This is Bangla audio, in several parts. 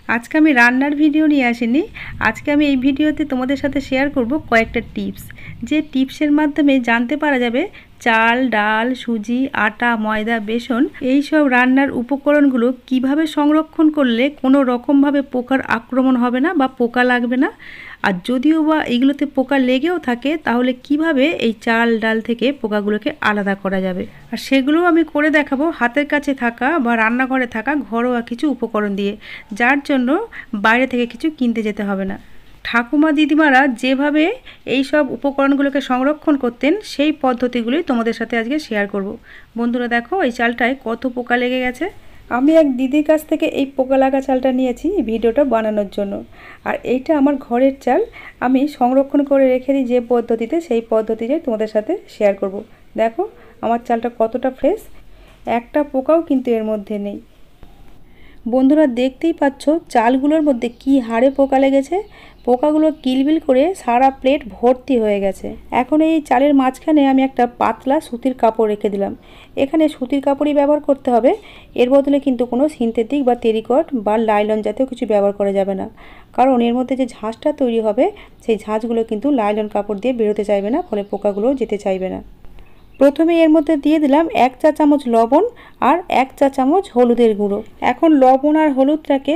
আজকে আমি রান্নার ভিডিও নিয়ে আসিনি। আজকে আমি এই ভিডিওতে তোমাদের সাথে শেয়ার করব কয়েকটা টিপস, যে টিপসের মাধ্যমে জানতে পারা যাবে চাল, ডাল, সুজি, আটা, ময়দা, বেসন এই সব রান্নার উপকরণগুলো কিভাবে সংরক্ষণ করলে কোনো রকমভাবে পোকার আক্রমণ হবে না বা পোকা লাগবে না। আর যদিও বা এগুলোতে পোকা লেগেও থাকে তাহলে কিভাবে এই চাল ডাল থেকে পোকাগুলোকে আলাদা করা যাবে, আর সেগুলোও আমি করে দেখাবো হাতের কাছে থাকা বা রান্নাঘরে থাকা ঘরোয়া কিছু উপকরণ দিয়ে, যার জন্য বাইরে থেকে কিছু কিনতে যেতে হবে না। ঠাকুমা দিদিমারা যেভাবে এই সব উপকরণগুলোকে সংরক্ষণ করতেন সেই পদ্ধতিগুলোই তোমাদের সাথে আজকে শেয়ার করব। বন্ধুরা দেখো এই চালটায় কত পোকা লেগে গেছে। আমি এক দিদির কাছ থেকে এই পোকা লাগা চালটা নিয়েছি ভিডিওটা বানানোর জন্য, আর এইটা আমার ঘরের চাল। আমি সংরক্ষণ করে রেখে দিই যে পদ্ধতিতে, সেই পদ্ধতিটাই তোমাদের সাথে শেয়ার করব। দেখো আমার চালটা কতটা ফ্রেশ, একটা পোকাও কিন্তু এর মধ্যে নেই। বন্ধুরা দেখতেই পাচ্ছ চালগুলোর মধ্যে কি হারে পোকা লেগেছে। পোকাগুলো কিলবিল করে সারা প্লেট ভর্তি হয়ে গেছে। এখন এই চালের মাঝখানে আমি একটা পাতলা সুতির কাপড় রেখে দিলাম। এখানে সুতির কাপড়ই ব্যবহার করতে হবে, এর বদলে কিন্তু কোনো সিনথেটিক বা টেরিকট বা লাইলন জাতীয় কিছু ব্যবহার করা যাবে না, কারণ এর মধ্যে যে ঝাঁঝটা তৈরি হবে সেই ঝাঁঝগুলো কিন্তু লাইলন কাপড় দিয়ে বেরোতে চাইবে না, ফলে পোকাগুলোও যেতে চাইবে না। প্রথমে এর মধ্যে দিয়ে দিলাম 1 চা চামচ লবণ আর 1 চা চামচ হলুদের গুঁড়ো। এখন লবণ আর হলুদটাকে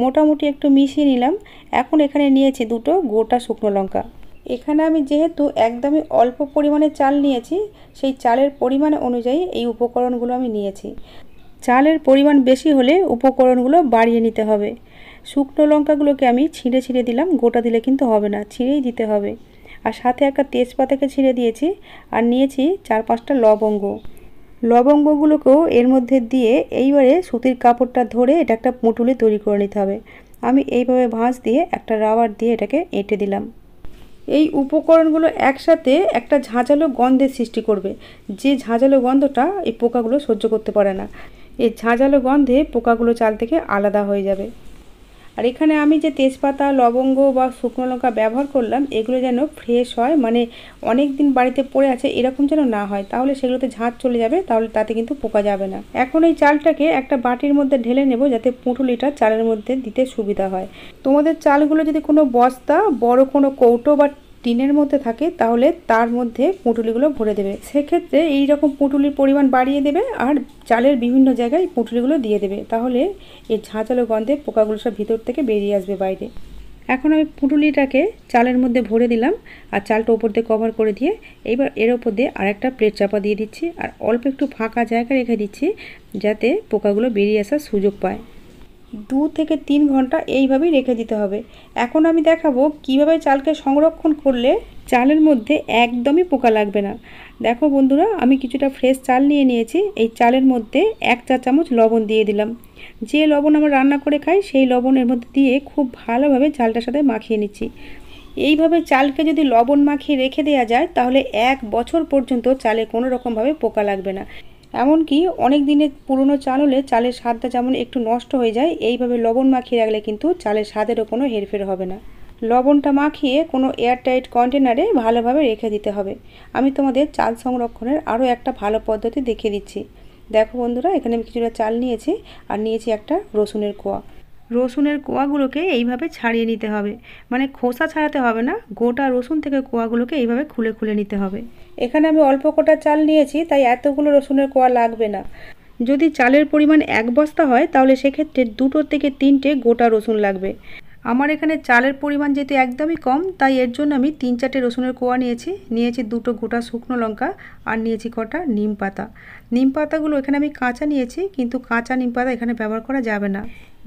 মোটামুটি একটু মিশিয়ে নিলাম। এখন এখানে নিয়েছি দুটো গোটা শুকনো লঙ্কা। এখানে আমি যেহেতু একদমই অল্প পরিমাণে চাল নিয়েছি, সেই চালের পরিমাণ অনুযায়ী এই উপকরণগুলো আমি নিয়েছি। চালের পরিমাণ বেশি হলে উপকরণগুলো বাড়িয়ে নিতে হবে। শুকনো লঙ্কাগুলোকে আমি ছিঁড়ে ছিঁড়ে দিলাম, গোটা দিলে কিন্তু হবে না, ছিঁড়েই দিতে হবে। আর সাথে একটা তেজপাতাকে ছিঁড়ে দিয়েছি, আর নিয়েছি 4-5টা লবঙ্গ। লবঙ্গগুলোকেও এর মধ্যে দিয়ে এইবারে সুতির কাপড়টা ধরে এটা একটা পুঁটুলি তৈরি করে নিতে হবে। আমি এইভাবে ভাঁজ দিয়ে একটা রাবার দিয়ে এটাকে এঁটে দিলাম। এই উপকরণগুলো একসাথে একটা ঝাঁঝালো গন্ধের সৃষ্টি করবে, যে ঝাঁঝালো গন্ধটা এই পোকাগুলো সহ্য করতে পারে না। এই ঝাঁঝালো গন্ধে পোকাগুলো চাল থেকে আলাদা হয়ে যাবে। আর এখানে আমি যে তেজপাতা, লবঙ্গ বা শুকনো লঙ্কা ব্যবহার করলাম, এগুলো যেন ফ্রেশ হয়, মানে অনেক দিন বাড়িতে পড়ে আছে এরকম যেন না হয়, তাহলে সেগুলোতে ঝাঁঝ চলে যাবে, তাহলে তাতে কিন্তু পোকা যাবে না। এখন এই চালটাকে একটা বাটির মধ্যে ঢেলে নেব, যাতে পুঁটুলিটা চালের মধ্যে দিতে সুবিধা হয়। তোমাদের চালগুলো যদি কোনো বস্তা, বড় কোনো কৌটো বা টিনের মধ্যে থাকে তাহলে তার মধ্যে পুঁটুলিগুলো ভরে দেবে। সেক্ষেত্রে এই রকম পুঁটুলির পরিমাণ বাড়িয়ে দেবে আর চালের বিভিন্ন জায়গায় পুঁটুলিগুলো দিয়ে দেবে, তাহলে এই ঝাঁঝালো গন্ধে পোকাগুলো সব ভিতর থেকে বেরিয়ে আসবে বাইরে। এখন আমি পুঁটুলিটাকে চালের মধ্যে ভরে দিলাম আর চালটা উপর দিয়ে কভার করে দিয়ে এইবার এর ওপর দিয়ে আরেকটা প্লেট চাপা দিয়ে দিচ্ছি, আর অল্প একটু ফাঁকা জায়গা রেখে দিচ্ছি যাতে পোকাগুলো বেরিয়ে আসার সুযোগ পায়। 2 থেকে 3 ঘন্টা এইভাবেই রেখে দিতে হবে। এখন আমি দেখাবো কিভাবে চালকে সংরক্ষণ করলে চালের মধ্যে একদমই পোকা লাগবে না। দেখো বন্ধুরা, আমি কিছুটা ফ্রেশ চাল নিয়েছি। এই চালের মধ্যে 1 চা চামচ লবণ দিয়ে দিলাম। যে লবণ আমরা রান্না করে খাই সেই লবণ এর মধ্যে দিয়ে খুব ভালোভাবে চালটার সাথে মাখিয়ে নিচ্ছি। এইভাবে চালকে যদি লবণ মাখিয়ে রেখে দেওয়া যায় তাহলে 1 বছর পর্যন্ত চালে কোনো রকমভাবে পোকা লাগবে না। এমনকি অনেক দিনের পুরনো চাল হলে চালের স্বাদটা যেমন একটু নষ্ট হয়ে যায়, এইভাবে লবণ মাখিয়ে রাখলে কিন্তু চালের স্বাদেরও কোনো হেরফের হবে না। লবণটা মাখিয়ে কোনো এয়ারটাইট কন্টেনারে ভালোভাবে রেখে দিতে হবে। আমি তোমাদের চাল সংরক্ষণের আরও একটা ভালো পদ্ধতি দেখিয়ে দিচ্ছি। দেখো বন্ধুরা, এখানে আমি কিছুটা চাল নিয়েছি আর নিয়েছি একটা রসুনের কোয়া। রসুনের কোয়াগুলোকে এইভাবে ছাড়িয়ে নিতে হবে, মানে খোসা ছাড়াতে হবে না, গোটা রসুন থেকে কোয়াগুলোকে এইভাবে খুলে খুলে নিতে হবে। এখানে আমি অল্প কোটা চাল নিয়েছি, তাই এতগুলো রসুনের কোয়া লাগবে না। যদি চালের পরিমাণ 1 বস্তা হয় তাহলে সেক্ষেত্রে 2 থেকে 3টে গোটা রসুন লাগবে। আমার এখানে চালের পরিমাণ যেহেতু একদমই কম, তাই এর জন্য আমি 3-4টে রসুনের কোয়া নিয়েছি 2টো গোটা শুকনো লঙ্কা, আর নিয়েছি কটা নিম পাতা। নিম পাতাগুলো এখানে আমি কাঁচা নিয়েছি, কিন্তু কাঁচা নিম পাতা এখানে ব্যবহার করা যাবে না।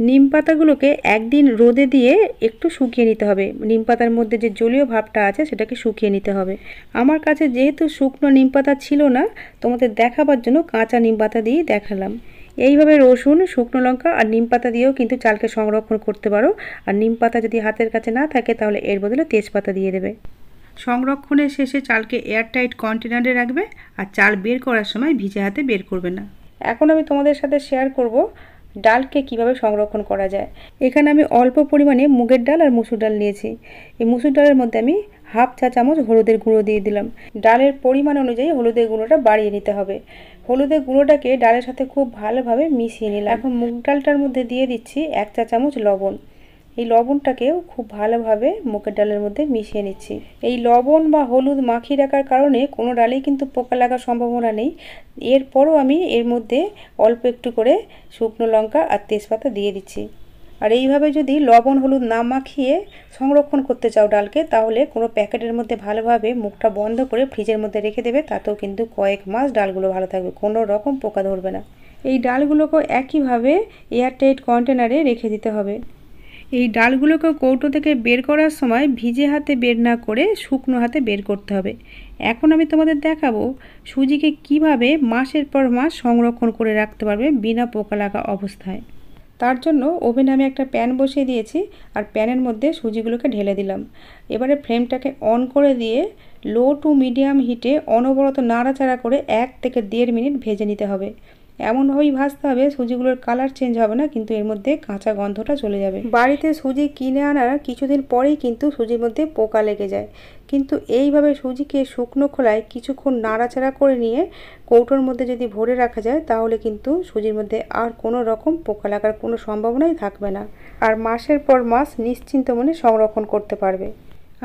নিম পাতাগুলোকে একদিন রোদে দিয়ে একটু শুকিয়ে নিতে হবে। নিম পাতার মধ্যে যে জলীয় ভাবটা আছে সেটাকে শুকিয়ে নিতে হবে। আমার কাছে যেহেতু শুকনো নিম পাতা ছিল না, তোমাদের দেখাবার জন্য কাঁচা নিম পাতা দিয়ে দেখালাম। এইভাবে রসুন, শুকনো লঙ্কা আর নিম পাতা দিয়েও কিন্তু চালকে সংরক্ষণ করতে পারো। আর নিম পাতা যদি হাতের কাছে না থাকে তাহলে এর বদলে তেজপাতা দিয়ে দেবে। সংরক্ষণের শেষে চালকে এয়ারটাইট কন্টেনারে রাখবে, আর চাল বের করার সময় ভিজে হাতে বের করবে না। এখন আমি তোমাদের সাথে শেয়ার করব ডালকে কিভাবে সংরক্ষণ করা যায়। এখানে আমি অল্প পরিমাণে মুগের ডাল আর মুসুর ডাল নিয়েছি। এই মুসুর ডালের মধ্যে আমি হাফ চা চামচ হলুদের গুঁড়ো দিয়ে দিলাম। ডালের পরিমাণ অনুযায়ী হলুদের গুঁড়োটা বাড়িয়ে নিতে হবে। হলুদের গুঁড়োটাকে ডালের সাথে খুব ভালোভাবে মিশিয়ে নিলাম। এখন মুগ ডালটার মধ্যে দিয়ে দিচ্ছি 1 চা চামচ লবণ। এই লবণটাকেও খুব ভালোভাবে মুগের ডালের মধ্যে মিশিয়ে নিচ্ছি। এই লবণ বা হলুদ মাখিয়ে রাখার কারণে কোনো ডালেই কিন্তু পোকা লাগার সম্ভাবনা নেই। এরপরও আমি এর মধ্যে অল্প একটু করে শুকনো লঙ্কা আর তেজপাতা দিয়ে দিচ্ছি। আর এইভাবে যদি লবণ হলুদ না মাখিয়ে সংরক্ষণ করতে চাও ডালকে, তাহলে কোনো প্যাকেটের মধ্যে ভালোভাবে মুখটা বন্ধ করে ফ্রিজের মধ্যে রেখে দেবে। তাতেও কিন্তু কয়েক মাস ডালগুলো ভালো থাকবে, কোনো রকম পোকা ধরবে না। এই ডালগুলোকেও একইভাবে এয়ারটাইট কন্টেনারে রেখে দিতে হবে। এই ডালগুলোকে কৌটো থেকে বের করার সময় ভিজে হাতে বের না করে শুকনো হাতে বের করতে হবে। এখন আমি তোমাদের দেখাবো সুজিকে কিভাবে মাসের পর মাস সংরক্ষণ করে রাখতে পারবে বিনা পোকা লাগা অবস্থায়। তার জন্য ওভেনে আমি একটা প্যান বসিয়ে দিয়েছি আর প্যানের মধ্যে সুজিগুলোকে ঢেলে দিলাম। এবারে ফ্লেমটাকে অন করে দিয়ে লো টু মিডিয়াম হিটে অনবরত নাড়াচাড়া করে 1 থেকে 1.5 মিনিট ভেজে নিতে হবে। এমনভাবেই ভাজতে হবে সুজিগুলোর কালার চেঞ্জ হবে না, কিন্তু এর মধ্যে কাঁচা গন্ধটা চলে যাবে। বাড়িতে সুজি কিনে আনার কিছুদিন পরেই কিন্তু সুজির মধ্যে পোকা লেগে যায়, কিন্তু এইভাবে সুজিকে শুকনো খোলায় কিছুক্ষণ নাড়াচাড়া করে নিয়ে কৌটোর মধ্যে যদি ভরে রাখা যায়, তাহলে কিন্তু সুজির মধ্যে আর কোনো রকম পোকা লাগার কোনো সম্ভাবনাই থাকবে না, আর মাসের পর মাস নিশ্চিন্ত মনে সংরক্ষণ করতে পারবে।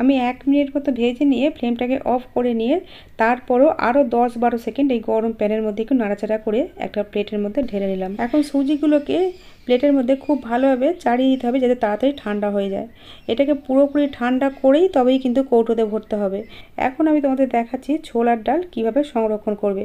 আমি 1 মিনিট মতো ভেজে নিয়ে ফ্লেমটাকে অফ করে নিয়ে তারপরও আরও 10-12 সেকেন্ড এই গরম প্যানের মধ্যে একটু নাড়াচাড়া করে একটা প্লেটের মধ্যে ঢেলে নিলাম। এখন সুজিগুলোকে প্লেটের মধ্যে খুব ভালোভাবে চাড়িয়ে দিতে হবে যাতে তাড়াতাড়ি ঠান্ডা হয়ে যায়। এটাকে পুরোপুরি ঠান্ডা করেই তবেই কিন্তু কৌটোতে ভরতে হবে। এখন আমি তোমাদের দেখাচ্ছি ছোলার ডাল কিভাবে সংরক্ষণ করবে।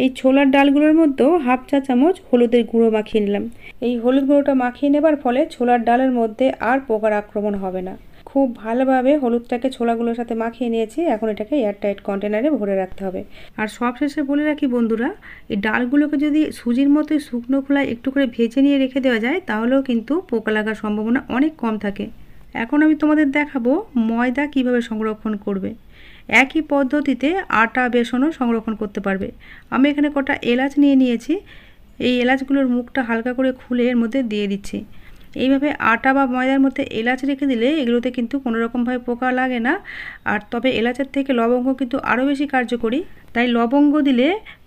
এই ছোলার ডালগুলোর মধ্যেও হাফ চা চামচ হলুদের গুঁড়ো মাখিয়ে নিলাম। এই হলুদ গুঁড়োটা মাখিয়ে নেবার ফলে ছোলার ডালের মধ্যে আর পোকার আক্রমণ হবে না। খুব ভালোভাবে হলুদটাকে ছোলাগুলোর সাথে মাখিয়ে নিয়েছি। এখন এটাকে এয়ারটাইট কন্টেনারে ভরে রাখতে হবে। আর সবশেষে বলে রাখি বন্ধুরা, এই ডালগুলোকে যদি সুজির মতোই শুকনো খোলায় একটু করে ভেজে নিয়ে রেখে দেওয়া যায়, তাহলেও কিন্তু পোকা লাগার সম্ভাবনা অনেক কম থাকে। এখন আমি তোমাদের দেখাবো ময়দা কিভাবে সংরক্ষণ করবে। একই পদ্ধতিতে আটা বেসনও সংরক্ষণ করতে পারবে। আমি এখানে কটা এলাচ নিয়ে নিয়েছি। এই এলাচগুলোর মুখটা হালকা করে খুলে এর মধ্যে দিয়ে দিচ্ছি। এইভাবে আটা বা ময়দার মধ্যে এলাচ রেখে দিলে এগুলোতে কিন্তু কোনো রকমভাবে পোকা লাগে না। আর তবে এলাচের থেকে লবঙ্গ কিন্তু আরও বেশি কার্যকরী, তাই লবঙ্গ দিলে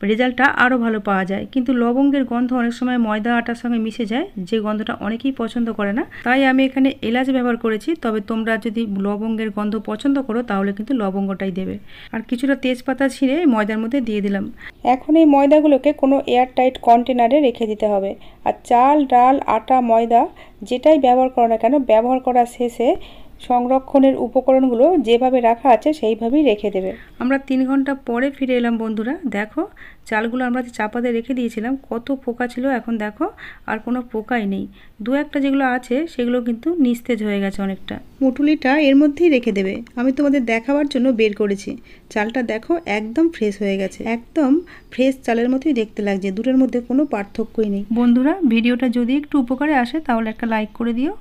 রেজাল্টটা আরও ভালো পাওয়া যায়। কিন্তু লবঙ্গের গন্ধ অনেক সময় ময়দা আটার সঙ্গে মিশে যায়, যে গন্ধটা অনেকেই পছন্দ করে না, তাই আমি এখানে এলাচ ব্যবহার করেছি। তবে তোমরা যদি লবঙ্গের গন্ধ পছন্দ করো তাহলে কিন্তু লবঙ্গটাই দেবে। আর কিছুটা তেজপাতা ছিঁড়ে ময়দার মধ্যে দিয়ে দিলাম। এখন এই ময়দাগুলোকে কোনো এয়ারটাইট কন্টেনারে রেখে দিতে হবে। আর চাল ডাল আটা ময়দা যেটাই ব্যবহার করো না কেন, ব্যবহার করার শেষে সংরক্ষণের উপকরণগুলো যেভাবে রাখা আছে সেইভাবেই রেখে দেবে। আমরা 3 ঘন্টা পরে ফিরে এলাম বন্ধুরা। দেখো চালগুলো আমরা চাপাতে রেখে দিয়েছিলাম, কত পোকা ছিল, এখন দেখো আর কোনো পোকাই নেই। 2-1টা যেগুলো আছে সেগুলো কিন্তু নিস্তেজ হয়ে গেছে অনেকটা। মুটুলিটা এর মধ্যেই রেখে দেবে। আমি তোমাদের দেখাবার জন্য বের করেছি। চালটা দেখো একদম ফ্রেশ হয়ে গেছে, একদম ফ্রেশ চালের মতোই দেখতে লাগছে, দুটোর মধ্যে কোনো পার্থক্যই নেই। বন্ধুরা ভিডিওটা যদি একটু উপকারে আসে তাহলে একটা লাইক করে দিও।